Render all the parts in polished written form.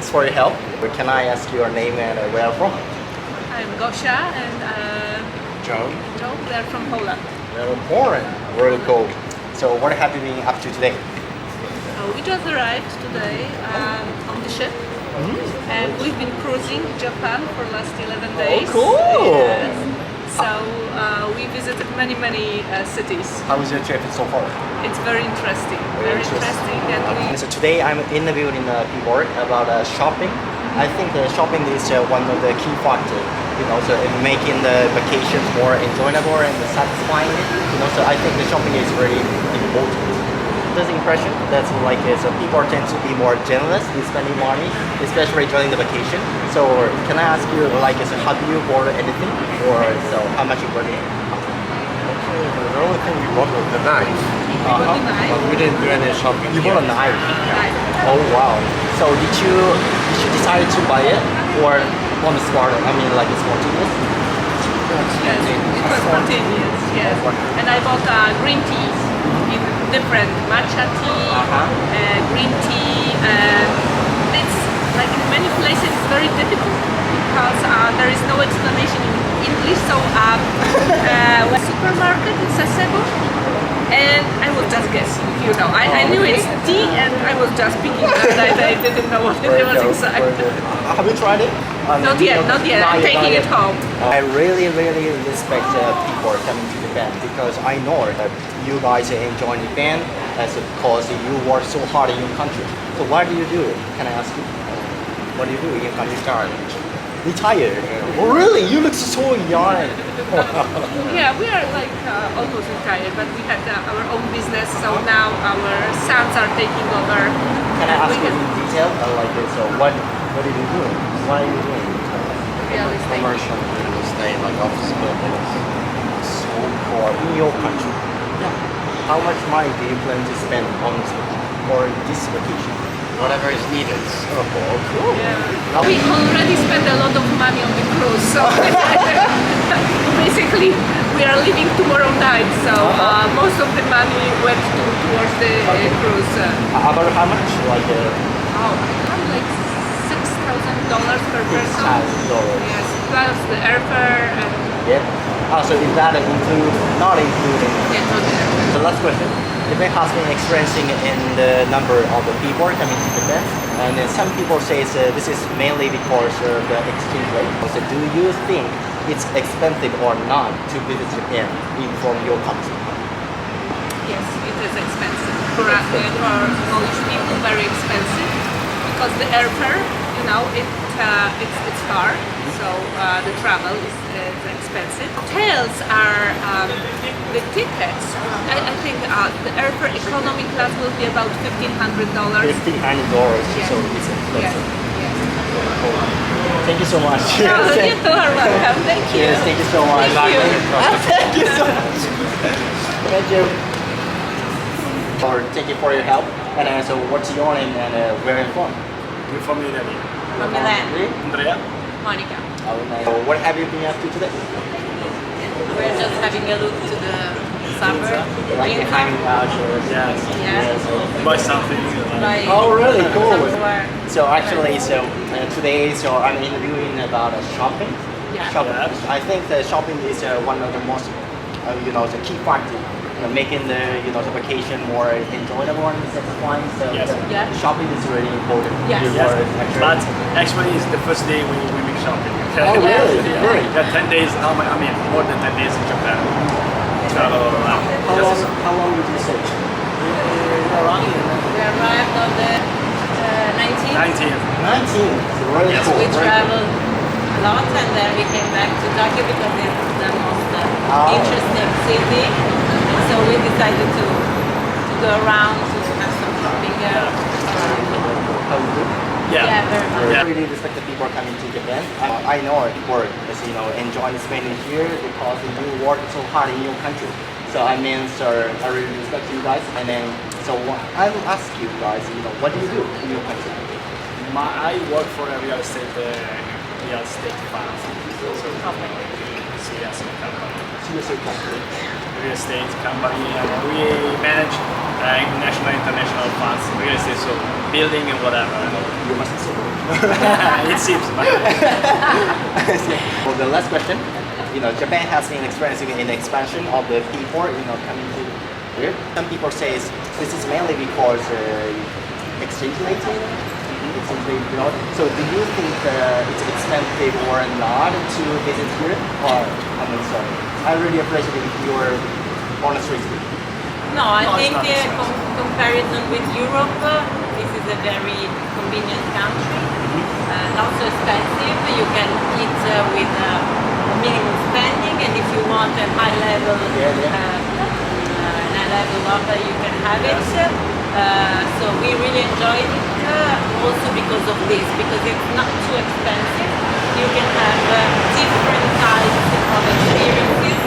thanks for your help. Can I ask your name and where you're from? I'm Gosia and Joe. Joe. They're from Poland. You're Poland. Really cool. So what have you been up to today? We just arrived today on the ship, and we've been cruising Japan for the last 11 days. Oh, cool! Yes. So we visited many cities. How was your trip so far? It's very interesting. Very interesting. And So today I'm interviewing people about shopping. I think shopping is one of the key factors, so in making the vacations more enjoyable and satisfying. So I think the shopping is very important. This impression that's so people tend to be more generous in spending money, especially during the vacation. So can I ask you, so have you bought anything, or so how much you bought it? The only thing we bought was the knife. But we didn't do any shopping. You bought a knife. Oh wow! So did you decide to buy it, or on the spot? I mean, it's spontaneous. yes, it was spontaneous. Yes. And I bought green teas in different matcha tea, green tea, and it's in many places it's very difficult because there is no explanation in English. So supermarket in Sasebo, and I was just guessing. I knew it's tea, and I was just picking it. I didn't know what it was inside. Have you tried it? Not yet. I'm taking it home. I really respect people coming to Japan because I know that you guys enjoy Japan because you work so hard in your country. So why do you do it? Can I ask you? What do you do in your country? Retired? Oh, really? You look so young. Yeah, we are almost retired, but we had our own business, so now our sons are taking over. Can I ask you in detail? So what are you doing? Why are you doing it? Real estate. Commercial real estate, like office buildings. So for in your country, how much money do you plan to spend on this vacation? Whatever is needed. Oh, cool. Yeah. We already spent a lot of money on the cruise, so basically we are leaving tomorrow night, so most of the money went towards the cruise. About how much? $6,000 per person. $6,000. Yes, plus the airfare and So is that not including? yeah, not the airfare. The last question. Japan has been experiencing in the number of the people coming to Japan, and some people say this is mainly because of the exchange rate. So do you think it's expensive or not to visit Japan from your country? Yes, it is expensive. For Polish people, very expensive because the airfare, it's far, so the travel is expensive. Hotels are the tickets. I think the airfare economy class will be about $1,500. $1,500. Yes. So it's expensive. Yes. Thank you so much. You are welcome. Thank you. Yes, thank you so much. Thank you. Thank you so much. Thank you. Thank you for your help. And so what's your name and where are you from? We're from Italy. From Milan. Andrea? Monica. So what have you been up to today? We're just having a look to the suburb. Hanging out or Yes. Buy something. Oh, really? Cool. Somewhere. So actually, today, I'm interviewing about shopping. Yeah. Shopping. Yes. I think that shopping is one of the most, the key factor, making the the vacation more enjoyable and satisfying. So Yes. the shopping is really important. Yes. But actually, it's the first day we make shopping. Okay? Oh, really? Yeah. Great. We got 10 days, more than 10 days in Japan. Travel around. How long would you say? We arrived on the 19th. 19th. 19. Really Yes. cool. We Very traveled a lot, and then we came back to Tokyo because it's the most interesting city. And so we decided to go around to have some shopping there. How you do? Yeah, very much. I really respect the people coming to Japan. I know people enjoying spending here because you work so hard in your country. So I really respect you guys. And then, so I will ask you guys, what do you do in your country? I work for a real estate fund. So company. CSA company. CSA company. Real estate company. And we manage international funds, real estate. So building and whatever. You must so. It seems. Well, the last question. Japan has been experiencing an expansion of the people, coming to here. Some people say this is mainly because exchange rate. So do you think it's expensive or not to visit here? Or sorry, I really appreciate your honest reason. No, I No, think it's not comparison with Europe, this is a very convenient country, not so expensive. You can eat with minimum spending, and if you want a high level, offer, you can have it. So we really enjoyed it also because of this, because it's not too expensive. You can have different types of experiences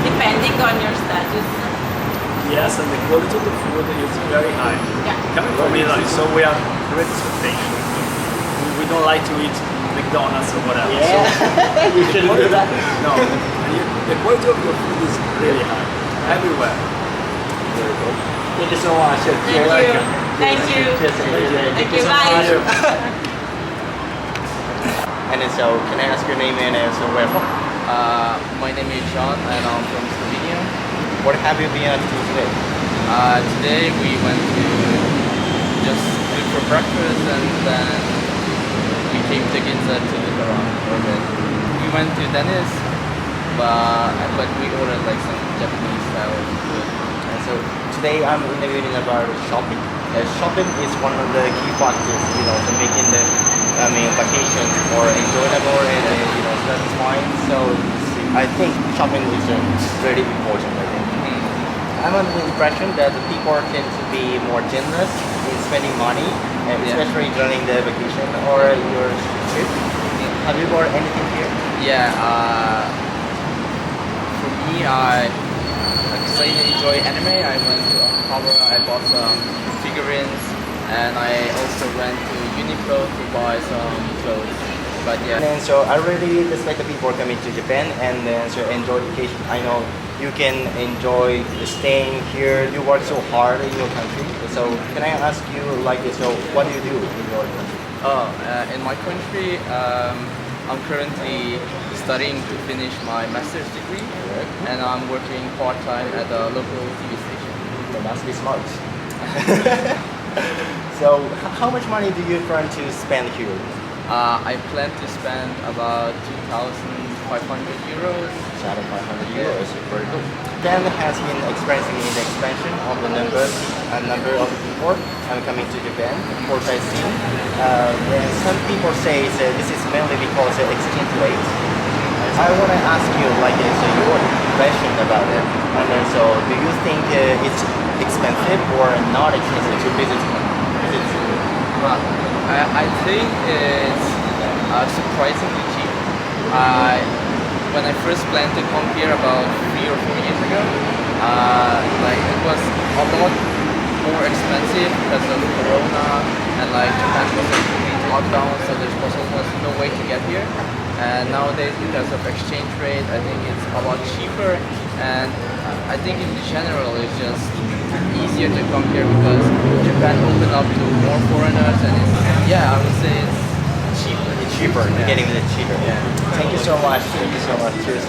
depending on your status. Yes, and the quality of the food is very high. Yeah. Coming from Italy, so we have great expectations. We don't like to eat McDonald's or whatever. Yeah, So you shouldn't do that. No, the quality of your food is really high everywhere. Very cool. Thank you so much. Thank you. Thank you. Thank you. Bye. And so, can I ask your name and so where from? My name is John and I'm from Slovenia. What have you been up to today? Today we went to just food for breakfast and then we came to Ginza to look around for a bit. We went to Dennis, but we ordered like some Japanese style food. And so today I'm interviewing about shopping. Shopping is one of the key factors, to making the vacations more enjoyable and satisfying. So I think shopping is very important. I think. I'm under the impression that the people tend to be more generous in spending money, and especially during the vacation or your trip. Have you bought anything here? Yeah, for me, because I enjoy anime, I went to Akihabara, I bought some figurines, and I also went to Uniqlo to buy some clothes. But yeah. And then, so I really respect the people coming to Japan and then so enjoy vacation. I know you can enjoy staying here. You work so hard in your country. So can I ask you so what do you do in your country? In my country, I'm currently studying to finish my master's degree, and I'm working part-time at a local TV station. You must be smart. So how much money do you plan to spend here? I plan to spend about 2,500 euros. 2,500 euros. Very good. Japan has been experiencing the expansion of the number of people coming to Japan for sightseeing. Then some people say this is mainly because of exchange rate. I want to ask you your impression about it. And then so do you think it's expensive or not expensive to visit? Well, I think it's surprisingly cheap. When I first planned to come here about 3 or 4 years ago, it was a lot more expensive because of Corona and Japan was in complete lockdown, so there was almost no way to get here. And nowadays, because of exchange rate, I think it's a lot cheaper. And I think in general, it's just easier to come here because Japan opened up to more foreigners, and I would say it's cheaper. It's cheaper. Yeah. Getting it cheaper. Yeah. Thank you so much. Thank you so much. Cheers.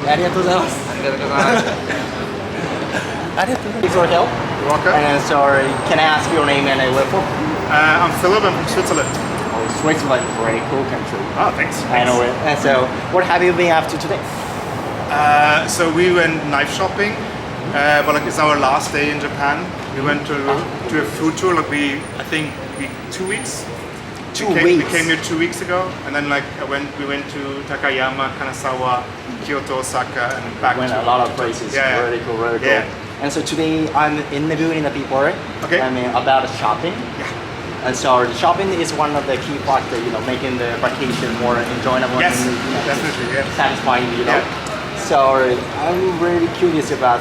ありがとうございます。ありがとうございます。ありがとうございます。Thanks for your help. You're welcome. And sorry, can I ask your name and where from? I'm Philip. I'm from Switzerland. Oh, Switzerland, very cool country. Oh, thanks. I know it. And so, what have you been up to today? So we went knife shopping, but it's our last day in Japan. We went to a food tour. I think 2 weeks. 2 We weeks. came here 2 weeks ago, and then we went to Takayama, Kanazawa, Kyoto, Osaka, and back Went to a lot of places. Yeah. Very cool, very cool. Yeah. And so today I'm interviewing the people, right? Okay. About shopping. Yeah. And so the shopping is one of the key factors, making the vacation more enjoyable Yes, and definitely. Yeah. satisfying, Yeah. So I'm really curious about,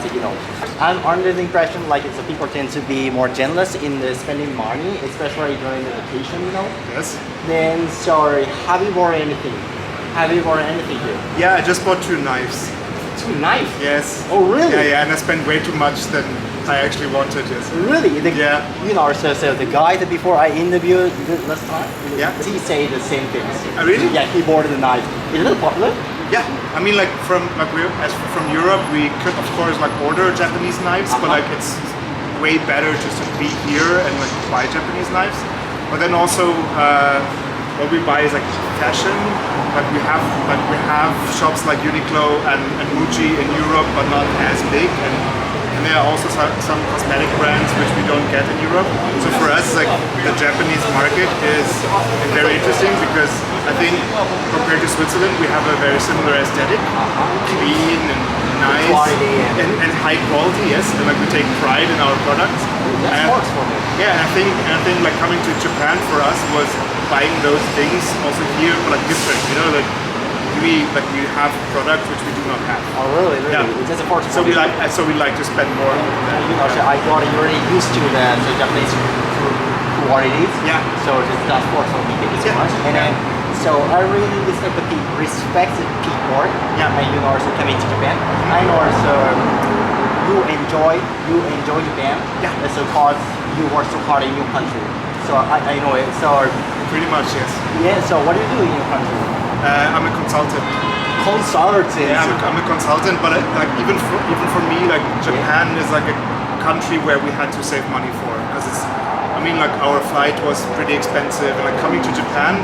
I'm under the impression the people tend to be more generous in the spending money, especially during the vacation, Yes. Then, sorry, have you bought anything? Have you bought anything here? Yeah, I just bought 2 knives. 2 knives? Yes. Oh, really? Yeah, and I spent way too much than I actually wanted, yes. Really? Yeah. You know, so the guy that before I interviewed last time, Yeah. he say the same things. Really? Yeah, he bought the knife. Is it popular? Yeah, I mean, like from from Europe, we could of course like order Japanese knives, but like it's way better just to be here and like buy Japanese knives. But then also, what we buy is like fashion. Like we have shops like Uniqlo and Muji in Europe, but not as big. And there are also some cosmetic brands which we don't get in Europe. So for us, like the Japanese market is very interesting because I think compared to Switzerland, we have a very similar aesthetic, clean and nice and high quality. Yes, and like we take pride in our products. That works for me. Yeah, and I think like coming to Japan for us was buying those things also here, but like different. You know, like we have products which we do not have. Oh really? Yeah. It's just a force. So we like to spend more. You know, so I got already used to the Japanese qualities. Yeah. So it's not force for me. Thank you so much. And then, so I really respect the people, Yeah. and you know, also coming to Japan. I know also you enjoy Japan. Yeah. So cause you work so hard in your country. So I know it. So Pretty much, yes. yeah. So what do you do in your country? I'm a consultant. Consultant. Yeah, I'm a consultant, but like even for me, like Japan is like a country where we had to save money for because it's. I mean, like our flight was pretty expensive, and like coming to Japan,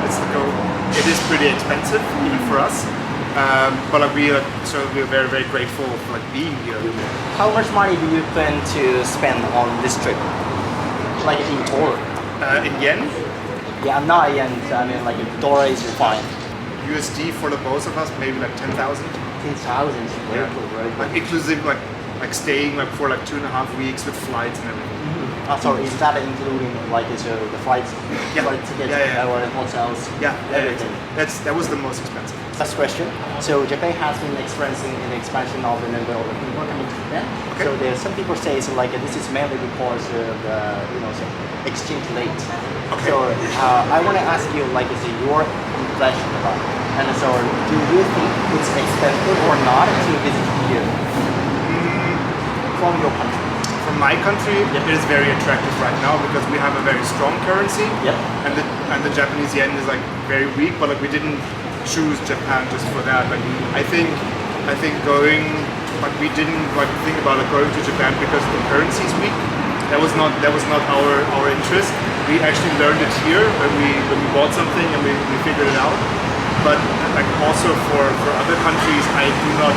it is pretty expensive even for us. But like we're very grateful for like being here. How much money do you plan to spend on this trip? Like in total? In yen, Yeah, not yen. I mean, like if dollar is fine. USD for the both of us, maybe like 10,000. 10,000 is very Yeah. cool, right? Like inclusive, like staying like for like 2.5 weeks with flights and everything. Sorry, is that including like the flights, Yeah. flight tickets, Yeah. or hotels? Yeah, everything. that was the most expensive. Last question. So Japan has been experiencing an expansion of the number of people coming to Japan. Okay. So there's some people say so like this is mainly because of the so exchange rate. Okay. So I want to ask you like is your impression about it? And so do you think it's expensive or not to visit here from your country? From my country, it is very attractive right now because we have a very strong currency. Yep. And the Japanese yen is like very weak, but like we didn't choose Japan just for that. Like I think going, like we didn't like think about like going to Japan because the currency is weak. That was not our interest. We actually learned it here when we bought something and we figured it out. But like also for other countries, I do not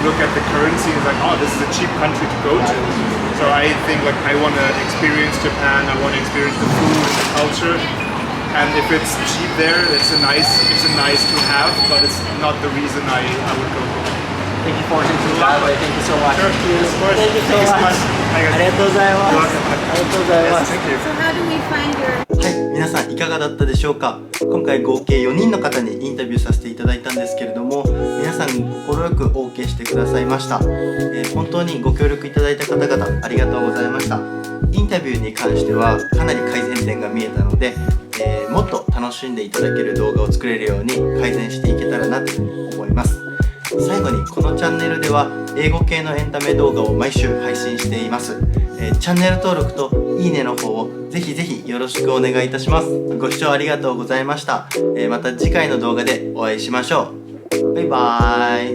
look at the currency as like, oh, this is a cheap country to go to. So I think like I want to experience Japan. I want to experience the food and the culture. And if it's cheap there, it's a nice to have, but it's not the reason I would go there. Thank you for taking that way. Thank you so much. Sure. Yes, of course. Thank you so Thank you so much. much. Hi, guys. ありがとうございます。 You're welcome. ありがとうございま Yes, す。 thank you. So how do we find your はい、皆さんいかがだったでしょうか。今回合計4人の方にインタビューさせていただいたんですけれども、皆さん快く OK してくださいました。本当にご協力いただいた方々ありがとうございました。インタビューに関してはかなり改善点が見えたので、もっと楽しんでいただける動画を作れるように改善していけたらなというふうに思います。最後にこのチャンネルでは英語系のエンタメ動画を毎週配信しています。チャンネル登録といいねの方をぜひぜひよろしくお願いいたします。ご視聴ありがとうございました。また次回の動画でお会いしましょう。バイバーイ。